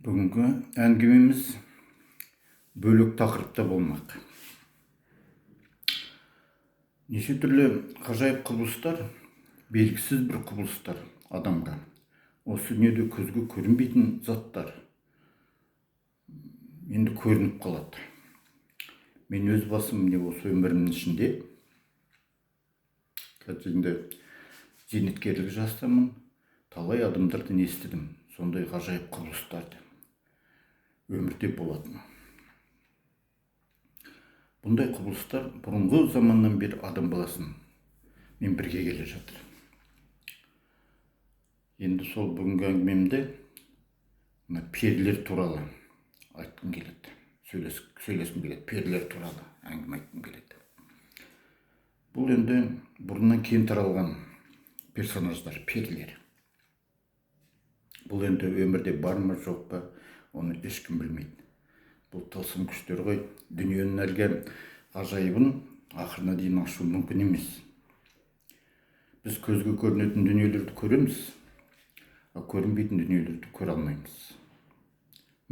Бүгінгі әңгімеміз бөлек тақырыпта болмақ. Неше түрлі ғажайып құбылыстар, белгісіз бір құбылыстар адамға. Осы дүниеде көзге көрінбейтін заттар енді көрініп қалады. Мен өз басым осы өмірімнің ішінде, қазірде зейнеткерлік жастамын, талай адамдардан естідім сондай ғажайып құбылыстарды. Өмірде болатын. Бұндай құбылыстар бұрынғы заманнан бері адам баласын мен бірге келе жатыр. Енді сол бүгінгі әңгімемде перілер туралы айтқым келеді. Сөйлескім келеді. Перілер туралы әңгіме айтқым келеді. Бұл енді бұрыннан кейін таралған персонаждар, перілер. Бұл енді өмірде бар ма жоқ па, оны ешкім білмейді. Бұл тылсым күштер ғой, дүниенің әлгі ғажайыбын ақырына дейін ашу мүмкін емес. Біз көзге көрінетін дүниелерді көреміз, а көрінбейтін дүниелерді көре алмаймыз.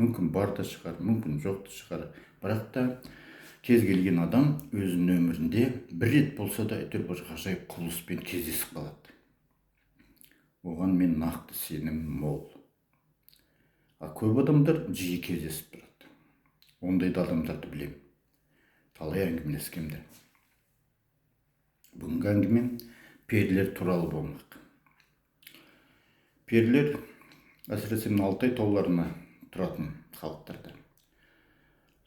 Мүмкін бар да шығар, мүмкін жоқ та шығар. Бірақ та кез келген адам өзінің өмірінде бір рет болса да әйтеуір бір ғажайып құбылыспен кездесіп қалады. Оған мен нақты сенім мол. Көп адамдар жиі кездесіп тұрады. Ондайды адамдарды білем. Талай әңгімелескенде. Бүгінгі әңгімем перілер туралы болмақ. Перілер әсіресе Алтай тауларына тұратын халықтарда.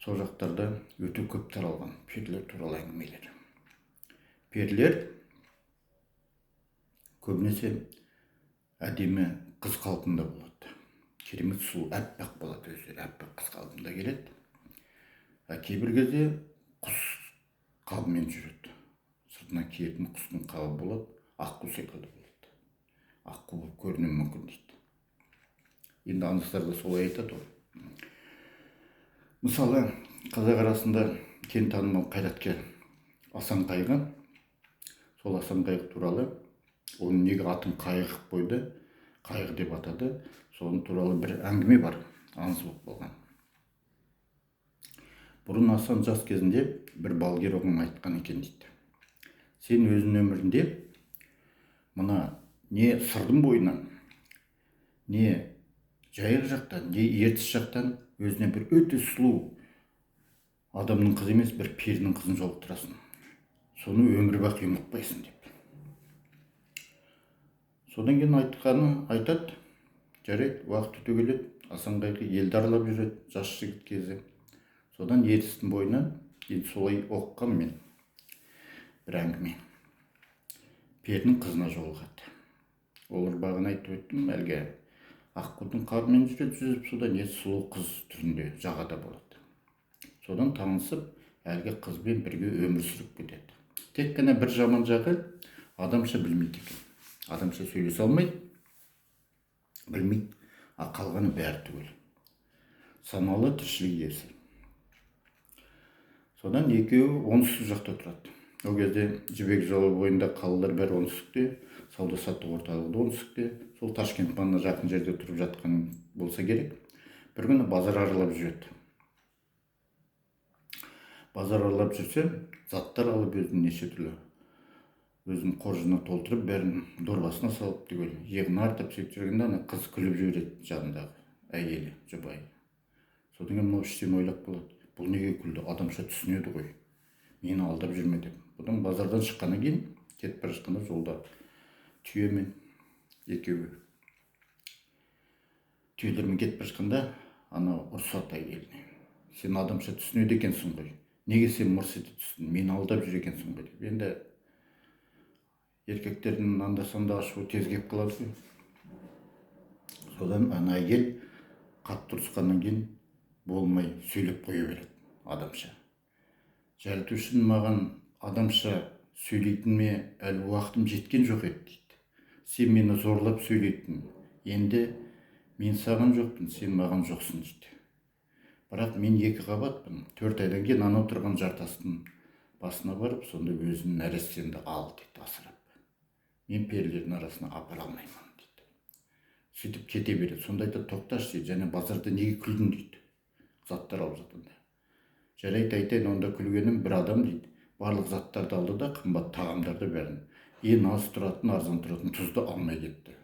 Сол жақтарда өте көп таралған перілер туралы әңгімелер. Перілер көбінесе әдемі қыз қалпында болады. Керемет сұлу, әппақ болады өзі, әппақ қыз қалпында келеді. Кейбір кезде құс қалпымен жүреді. Сыртынан киетін құстың қабы болады, аққу секілді болады. Аққу болып көрінуі мүмкін дейді. Енді аңыздар да солай айтады ғой. Мысалы, қазақ арасында кең танымал қайраткер Асан Қайғы, сол Асан Қайғы туралы, оның неге атын Қайғы қылып қойды, Қайғы деп атады, соның туралы бір әңгіме бар, аңыз болып болған. Бұрын Асан жас кезінде бір балгер оған айтқан екен дейді. Сен өзің өмірінде мына не сырдың бойынан, не жайық жақтан, не ертіс жақтан өзіне бір өте сұлу адамның қызы емес, бір перінің қызын жолықтырасың. Соны өмір бақи ұмытпайсың деп. Содан кейін айтады, жарайды, уақыт өте келеді, Асан Қайғы елді аралап жүреді, жас жігіт кезі. Содан ертістің бойынан, енді солай оққан мен бір әңгіме. Перінің қызына жолығады. Ол бағана айтып өттім, әлгі аққудың қарымен жүреді, жүзіп суда, не сұлу қыз түрінде жағада болады. Содан танысып, әлгі қызбен бірге өмір сүріп кетеді. Тек қана бір жаман жағы адамша білмейді екен. Адамша сөйлесе алмайды, білмейді, қалғаны бәрі түгел. Саналы тіршілік иесі. Содан екеуі оңтүстік жақта тұрады. Ол кезде Жібек жолы бойында қалалар бәрі оңтүстікте, сауда-саттық орталығы да оңтүстікте, сол Ташкент маңына жақын жерде тұрып жатқан болса керек. Бір күні базар аралап жүреді. Базар аралап жүрсе, заттар алып өзінің неше түрлі, өзінің қоржынына толтырып, бәрін дорбасына салып түгел, иығына артып сөйтіп жүргенде ана қыз күліп жібереді жанындағы әйелі, жұбайы. Содан кейін мынау іштен ойлап қалады. Бұл неге күлді? Адамша түсінеді ғой. Мені алдап жүрме деп. Бұдан базардан шыққаннан кейін, кетіп бара жатқанда жолда түйемен екеуі. Түйелермен кетіп бара жатқанда, анау ұрсады әйеліне. Сен адамша түсінеді екенсің ғой. Неге сен мырс ете түстің? Мені алдап жүр екенсің ғой деп. Енді еркектердің анда-санда ашуы тез келіп қалады ғой. Содан ана әйел қатты ұрысқаннан кейін болмай сөйлеп қоя береді адамша. Жаратушының маған адамша сөйлейтініме әлі уақытым жеткен жоқ еді дейді. Сен мені зорлап сөйлейтін, енді мен саған жоқпын, сен маған жоқсың дейді. Бірақ мен 2 қабатпын, 4 айдан кейін анау тұрған жартастың басына барып, сонда өзінің нәрестемді ал дейді, асырап. Мен перілердің арасына апара алмаймын дейді. сөйтіп кете береді. Сонда айтады, тоқташы дейді, және базарда неге күлдің дейді, заттар алып жатқанда. Жарайды айтайын, онда күлгенім бір адам дейді, барлық заттарды алды да қымбат тағамдарды бәрін, ең аз тұратын, арзан тұратын тұзды алмай кетті.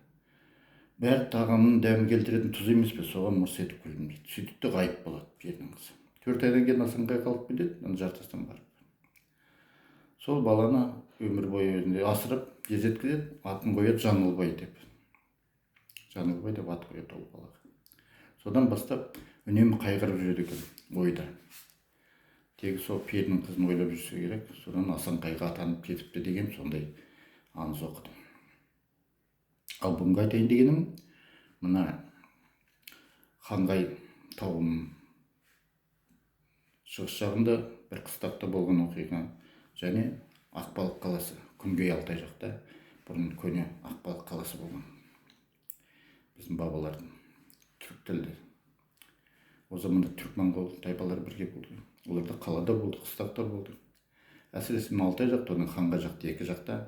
Бәрі тағамның дәмін келтіретін тұз емес пе, соған мырс етіп күлдім дейді. Сөйтіп те ғайып болады перінің қызы. 4 айдан кейін асанқай қалып кетеді, ана жартастан барып. Сол баланы өмір бойы өзінде асырап жеткізеді, атын қояды Жаңылбай деп. Жаңылбай деп ат қояды ол балаға. Содан бастап үнемі қайғырып жүреді екен ойда. Тегі сол перінің қызын ойлап жүрсе керек. Содан Асанқайға атанып кетіпті деген сондай аңыз оқыдым. Ал бүгінгі айтайын дегенім, мына Ханғай тауының шығыс жағында бір қыстақта болған оқиға, және Ақбалық қаласы, Күнгей Алтай жақта бұрын көне Ақбалық қаласы болған. Біздің бабалардың түрік тілді. О заманда түрік-моңғол тайпалар бірге болды. Олар да қалада болды, қыстақта болды. Әсіресе Алтай жақта, оның Ханға жақта, екі жақта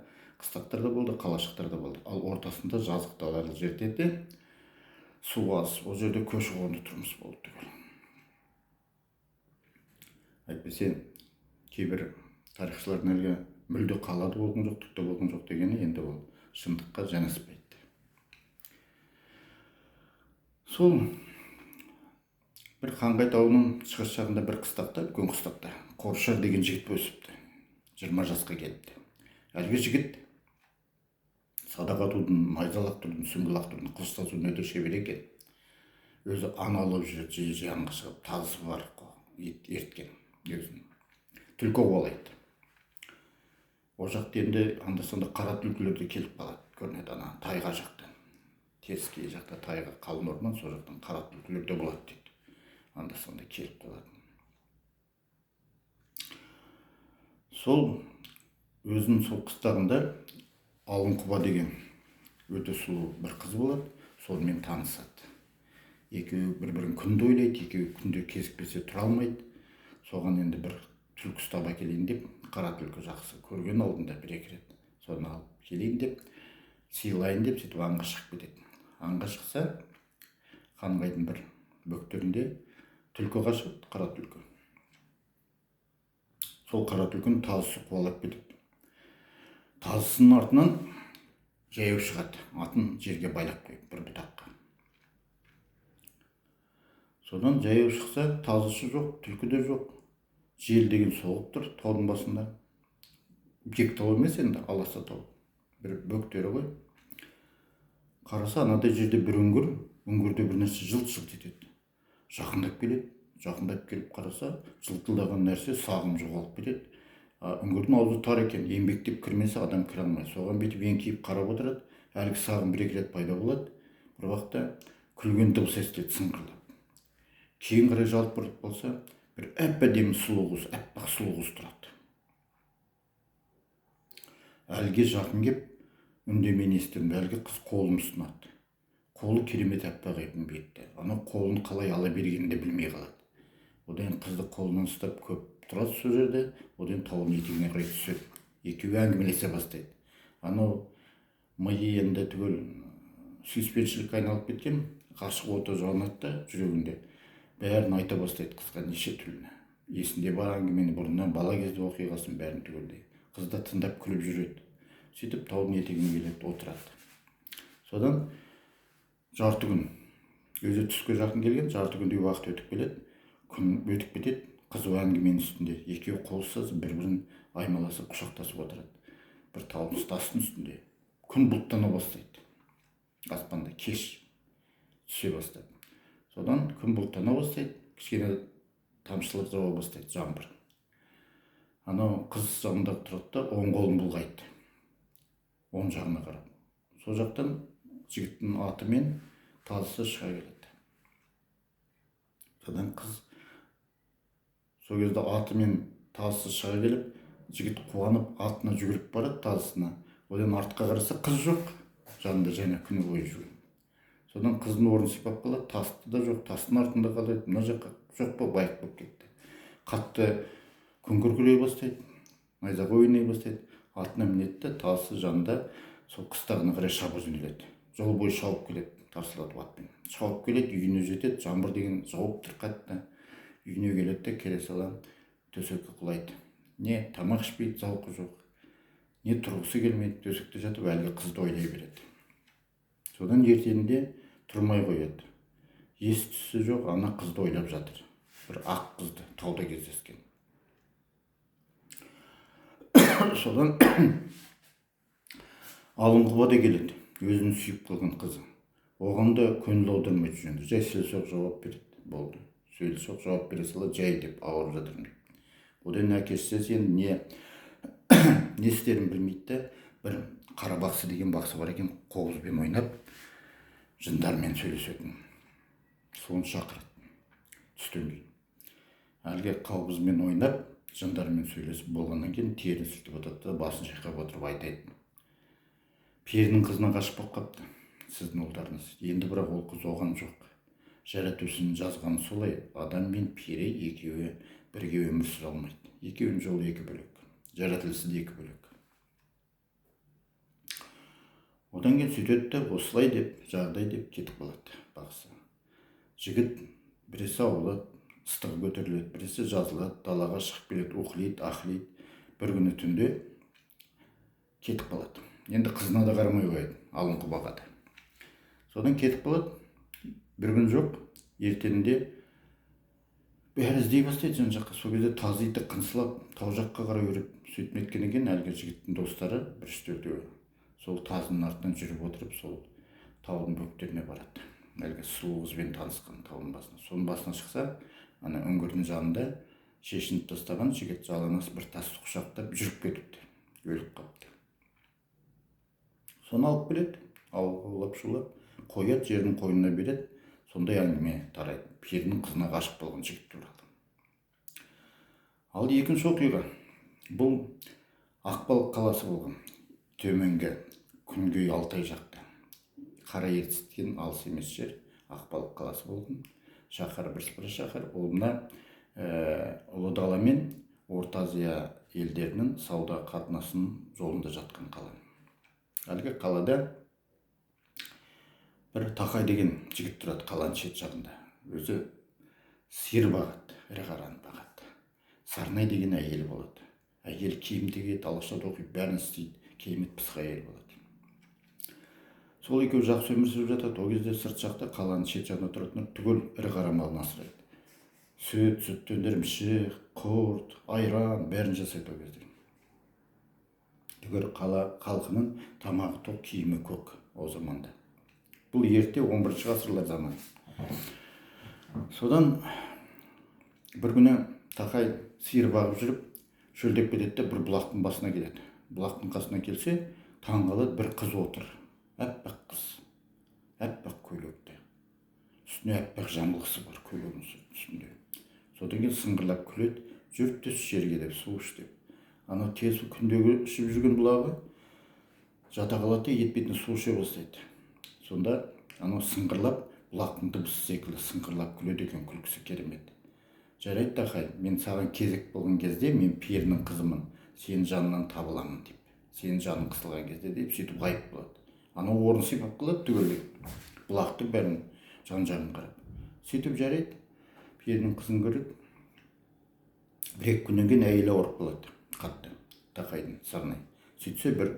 қыстақтар да болды, қалашықтар да болды. Ал ортасында жазық далалы жерде де су аз, ол жерде көші-қонды тұрмыс болды түгел. Әйтпесе кейбір тарихшылардың әлгі мүлде қалада болған жоқ, түкте болған жоқ дегені енді ол шындыққа жанаспайды. Сол бір Ханғай тауының шығыс жағында бір қыстақта, үлкен қыстақта Қоршар деген жігіт өсіпті. 20 жасқа келіпті. Әлгі жігіт садақ атудың, найза лақтырудың, сүңгі лақтырудың, қылыш тазудың өте шебер екен. Өзі аң аулап жүреді, жиі аңға шығып, тазысы бар ерткен өзін. Түлкі қуалайды. О жақта енді анда-санда қара түлкілер де келіп қалады, көрінеді ана тайға жақтан. Теріскей жақта тайға қалың орман, сол жақтан қара түлкілер де болады дейді. Анда-санда келіп қалады. Сол өзінің сол қыстағында Алынқұба деген өте сұлу бір қыз болады, сонымен танысады. Екеуі бір-бірін күнде ойлайды, екеуі күнде кезікпесе тұра алмайды. Соған енді бір түлкі ұстап әкелейін деп, қара түлкі жақсы көрген алдында бір-екі рет. Соны алып келейін деп, сыйлайын деп, сөйтіп аңға шығып кетеді. Аңға шықса, Ханғайдың бір бөктерінде түлкі қашады, қара түлкі. Сол қара түлкіні тазысы қуалап кетеді. Тазысының артынан жаяу шығады, атын жерге байлап қойып бір бұтаққа. Содан жаяу шықса, тазысы жоқ, түлкі де жоқ. Жел деген соғып тұр таудың басында. Бек тау емес енді, аласа тау. Бір бөктері ғой. Қараса, анадай жерде бір үңгірде бір нәрсе жылт-жылт етеді. Жақындап келеді. Жақындап келіп қараса, жылтылдаған нәрсе сағым жоғалып кетеді. Үңгірдің аузы тар екен, еңбектеп кірмесе адам кіре алмайды. Соған бетіп еңкейіп қарап отырады. Әлгі сағым бір-екі рет пайда болады. Бір уақытта күлген дыбыс естіледі сыңғырлап. Кейін қарай жалт бұрып болса, бір әп-әдемі сұлу қыз, әппақ сұлу қыз тұрады. Әлге жақын кеп, үндемей естірді. Әлгі қыз қолын ұсынады. Қолы керемет әппақ етін бетті. Ана қолын қалай ала бергенін де білмей қалады. Одан қызды қолынан ұстап көп тұрады сол жерде, одан тауының етегіне қарай түседі. Екеуі әңгімелесе бастайды. Анау миы енді түгел сүйіспеншілікке айналып кеткен, ғашық оты жанады да жүрегінде. Бәрін айта бастайды қызға неше түрлі. Есінде бар әңгімені, бұрыннан бала кезде оқиғасын бәрін түгелдей. Қыз да тыңдап күліп жүреді. Сөйтіп таудың етегіне келеді, отырады. Содан жарты күн, өзі түске жақын келген, жарты күндей уақыт өтіп келеді. Күн өтіп кетеді. Қыз әңгіменің үстінде, екеуі қол ұстасып, бір-бірін аймаласып, құшақтасып отырады. Бір таудың тастың үстінде. Күн бұлттана бастайды. Аспанда кеш түсе бастады. Содан күн бұлттана бастайды, кішкене тамшылар жауа бастайды, жаңбыр. Анау қыз жағында тұрады да, оң қолын бұлғайды. Оң жағына қарап. Сол жақтан жігіттің аты мен тазысы шыға келеді. Содан қыз сол кезде аты мен тазысы шыға келіп, жігіт қуанып атына жүгіріп барады тазысына. Одан артқа қараса қыз жоқ, жанында және күні бойы жүрген. Содан қыздың орнын сипап қалады, тасты да жоқ, тастың артында қалайды, мына жаққа жоқ па, байық болып кетті. Қатты күн күркірей бастайды, найзағай ойнай бастайды. Атына мінеді де тазысы жанында сол қыстағына қарай шаба жөнеледі. Жол бойы шауып келеді. тарсылатып атпен шауып келеді, үйіне жетеді. Жаңбыр деген жауып тұр қатты. Үйіне келеді де келе сала төсекке құлайды. Не тамақ ішпейді, зауқы жоқ, не тұрғысы келмейді, төсекте жатып әлгі қызды ойлай береді. Содан ертеңінде тұрмай қояды. Ес-түссі жоқ, ана қызды ойлап жатыр. Бір ақ қызды, тауда кездескен. Содан Алынқұба да келеді, өзінің сүйіп қалған қызы. Оған да көңіл аудармайды жөнді. Жай селсоқ жауап береді. Болды. Селсоқ жауап бере сала жай деп ауырып жатырмын дейді. Одан әкесі сен не істерін білмейді де, бір қара бақсы деген бақсы бар екен, қобызбен ойнап, жындармен сөйлесетін. Соны шақырады. Түстен кейін. Әлгі қобызбен ойнап, жындармен сөйлесіп болғаннан кейін терін сүртіп отырды да, басын шайқап отырып айтады. Перінің қызына ғашық болып қапты, сіздің ұлдарыңыз. Енді бірақ ол қыз оған жоқ. Жаратушының жазғаны солай, адам мен пері екеуі бірге өмір сүре алмайды. Екеуінің жолы екі бөлек. Жаратылысы да екі бөлек. Одан кейін сөйтеді де, осылай деп, жағдай деп кетіп қалады бақсы. Жігіт біресе ауылады, ыстығы көтеріледі, біресе жазылады, далаға шығып келеді, оқылайды, ақылайды. Бір күні түнде кетіп қалады. Енді қызына да қарамай қояды, Алынқұбаға да. Содан кетіп қалады. Бір күн жоқ, ертеңінде бәрі іздей бастайды жан жаққа. Сол кезде тазы иті қынсылап, тау жаққа қарай өріп сөйтіп кеткеннен кейін әлгі жігіттің достары бір үстелде сол тазының артынан жүріп отырып, сол таудың бөктеріне барады. Әлгі сұлу қызбен танысқан таудың басына. Соның басына шықса, ана үңгірдің жанында шешініп тастаған жігіт жалаңаш бір тасты құшақтап жүріп кетіпті, өліп қапты. Соны алып келеді, аулап шулап, қояды, жердің қойнына береді. Сондай әңгіме тарайды. Перінің қызына ғашық болған жігіт туралы. Ал екінші оқиға. Бұл Ақбалық қаласы болған. Төменгі Күнгей Алтай жақта. Қара ертістен алыс емес жер. Ақбалық қаласы болған. Шаһар бірсыпыра шаһар. Ол мына Ұлы Дала мен Орта Азия елдерінің сауда қатынасының жолында жатқан қала. Әлгі қалада бір Тақай деген жігіт тұрады қаланың шет жағында. Өзі сиыр бағады, ірі қараны бағады. Сарнай деген әйелі болады. Әйел киім тігеді, алашада оқиды, бәрін істейді. Керемет пысық әйел болады. Сол екеуі жақсы өмір сүріп жатады. Ол кезде сырт жақта қаланың шет жағында тұратын түгел ірі қара малын асырайды. Сүттен ірімшік, құрт, айран бәрін жасайды ол кезде. Түгел қала халқының тамағы тоқ, киімі көк о заманда. Бұл ерте 11-ші ғасырлар заманы. Содан бір күні Тақай сиыр бағып жүріп, шөлдеп кетеді де бір бұлақтың басына келеді. Бұлақтың қасына келсе, таң қалады, бір қыз отыр. Әппақ қыз, әппақ көйлекте. Үстіне әппақ жамылғысы бар көйлегінің үстінде. Содан кейін сыңғырлап күледі, жүріп түс жерге деп, су іш деп. Ана тез күндегі ішіп жүрген бұлағы жата қалады, етпетіне су іше бастайды. Сонда анау сыңғырлап, бұлақтың дыбысы секілді сыңғырлап күледі екен, күлкісі керемет. Жарайды Тақай, мен саған кезек болған кезде мен перінің қызымын, сенің жанынан табыламын деп. Сенің жаның қысылған кезде деп сөйтіп ғайып болады. Анау орын сипап қалады түгелдей. Бұлақты бәрін жан-жағын қарап. Сөйтіп жарайды, перінің қызын көреді. Бір-екі күннен кейін әйелі ауырып қалады, қатты. Тақайдың Сарнай. Сөйтсе бір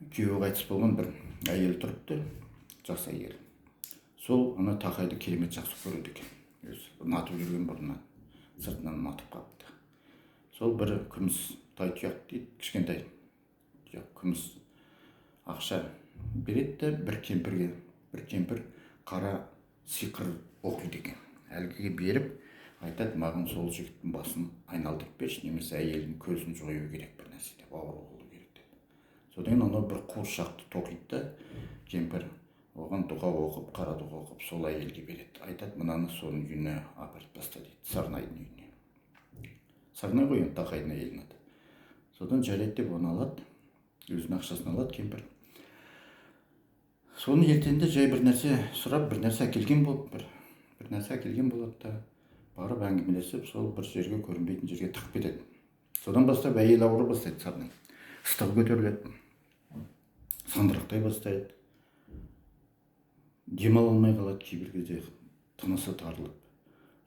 күйеуі қайтыс болған бір әйел тұрыпты, жас әйел. Сол ана Тақайды керемет жақсы көреді екен. Өзі ұнатып жүрген бұрыннан, сыртынан ұнатып қапты. Сол бір күміс тай-тұяқ дейді, кішкентай күміс ақша береді, бір кемпір қара сиқыр оқиды екен. Әлгіге беріп айтады, маған сол жігіттің басын айналдырып берші, немесе әйелдің көзін жою керек бір нәрсе деп, ауыр болу керек деп. Содан анау бір қуыршақты тоқиды да, кемпір оған дұға оқып, қара дұға оқып, сол әйелге береді. Айтады, мынаны соның үйіне апарып таста дейді, Сарнайдың үйіне. Сарнай ғой енді Тақайдың әйелін аты. Содан жарайды деп оны алады, өзінің ақшасын алады кемпір. Соны ертеңінде жай бір нәрсе сұрап, бір нәрсе әкелген болады да, барып әңгімелесіп, сол бір жерге көрінбейтін жерге тығып кетеді. Содан бастап әйел ауыры бастайды Сарнай. Ыстығы көтеріледі, сандырақтай бастайды. демала алмай қалады, кейбір кезде тынысы тарылып.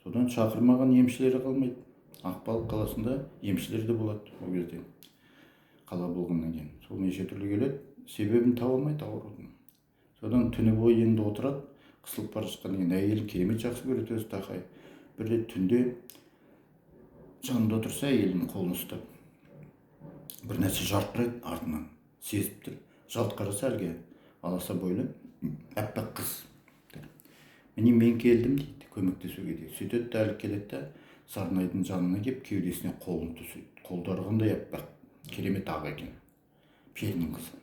Содан шақырмаған емшілері қалмайды. Ақбалық қаласында емшілер де болады ол кезде, қала болғаннан кейін. Сол неше түрлі келеді, себебін таба алмайды аурудың. Содан түні бойы енді отырады, қысылып бара жатқаннан кейін әйелін керемет жақсы көреді өзі тақай. Бірде түнде жанында отырса, әйелінің қолын ұстап, бір нәрсе жарқырайды артынан, сезіп тұр. Жалт қараса, әлгі аласа бойлы аппақ қыз. Міне мен келдім дейді, көмектесуге дейді. Сөйтеді де әлі келеді де Сарнайдың жанына келіп кеудесіне қолын төсейді. Қолдары қандай аппақ, керемет ақ екен, перінің қызы.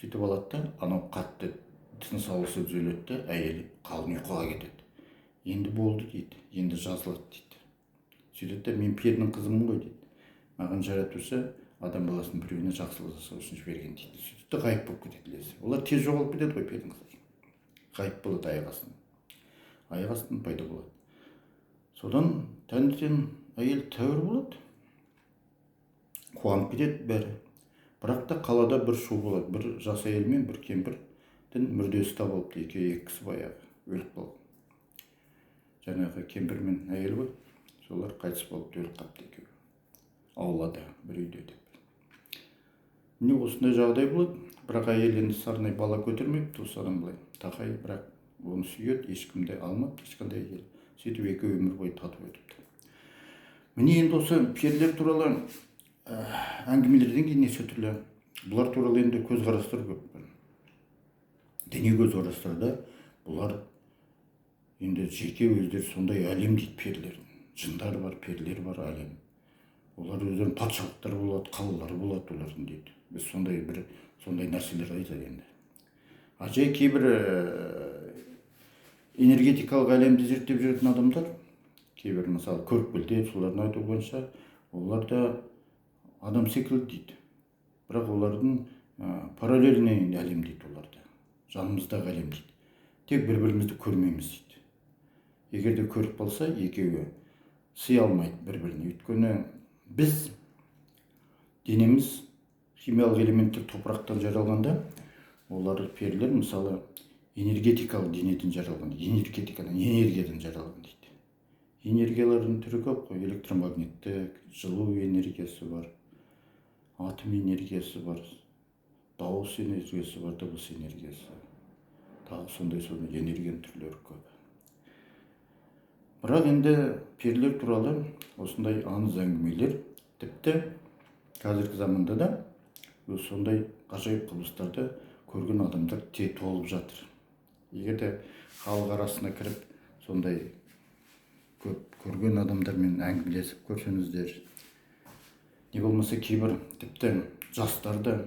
Сөйтіп алады да, анау қатты тыныс алысы түзеледі де, әйелі қалың ұйқыға кетеді. Енді болды дейді, енді жазылады дейді. Сөйтеді де, мен перінің қызымын ғой дейді. Маған жаратушы адам баласының біреуіне жақсылық жасау үшін жіберген дейді. Сөйтіп те ғайып болып кетеді лезде. Олар тез жоғалып кетеді ғой пердің қызы. Ғайып болады аяқ астынан. Аяқ астынан пайда болады. Содан таңертең әйел тәуір болады. Қуанып кетеді бәрі. Бірақ та қалада бір шу болады. Бір жас әйел мен бір кемпірдің мүрдесі табылыпты. Екі кісі баяғы өліп қалған. Жаңағы кемпір мен әйел ғой. Солар қайтыс болып өліп қалыпты екеуі. Аулада, бір үйде деп. Міне осындай жағдай болады. Бірақ әйел енді Сарнай бала көтермейді, осыдан былай. Тақай бірақ оны сүйеді, ешкімде алмады, ешқандай ел. Сөйтіп екеуі өмір бойы татып өтіпті. Міне енді осы перілер туралы әңгімелерден кейін неше түрлі. Бұлар туралы енді көзқарастар көп. Діни көзқарастарда бұлар енді жеке өздері сондай әлем дейді перілердің. Жындар бар, перілер бар әлем. Олар өздерінің патшалықтар болады, қалалар болады олардың дейді. Біз сондай нәрселер айтады енді. Жай кейбір энергетикалық әлемді зерттеп жүретін адамдар, кейбір мысалы көріпкелдер, солардың айтуы бойынша, олар да адам секілді дейді. Бірақ олардың параллельный әлем дейді оларда. Жанымыздағы әлем дейді. Тек бір-бірімізді көрмейміз дейді. Егер де көріп қалса, екеуі сый алмайды бір-біріне. Өйткені біз денеміз химиялық элементтер топырақтан жаралғанда, олар перілер мысалы энергетикалық денеден жаралған, энергиядан жаралған дейді. Энергиялардың түрі көп қой, электромагниттік, жылу энергиясы бар, атом энергиясы бар, дауыс энергиясы бар, дыбыс энергиясы. Тағы сондай энергияның түрлері көп. Бірақ енді перілер туралы осындай аңыз әңгімелер тіпті қазіргі заманда да сондай ғажайып құбылыстарды көрген адамдар толып жатыр. Егер де халық арасына кіріп сондай көп көрген адамдармен әңгімелесіп көрсеңіздер, не болмаса кейбір тіпті жастарда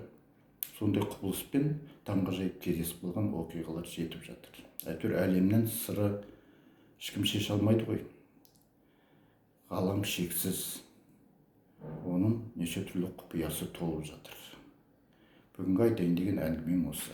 сондай құбылыспен таңғажайып кездесіп қалған оқиғалар жетіп жатыр. Әйтеуір әлемнің сыры ешкім шеше алмайды ғой. Ғалам шексіз, оның неше түрлі құпиясы толып жатыр. Бүгінгі айтайын деген әңгімем осы.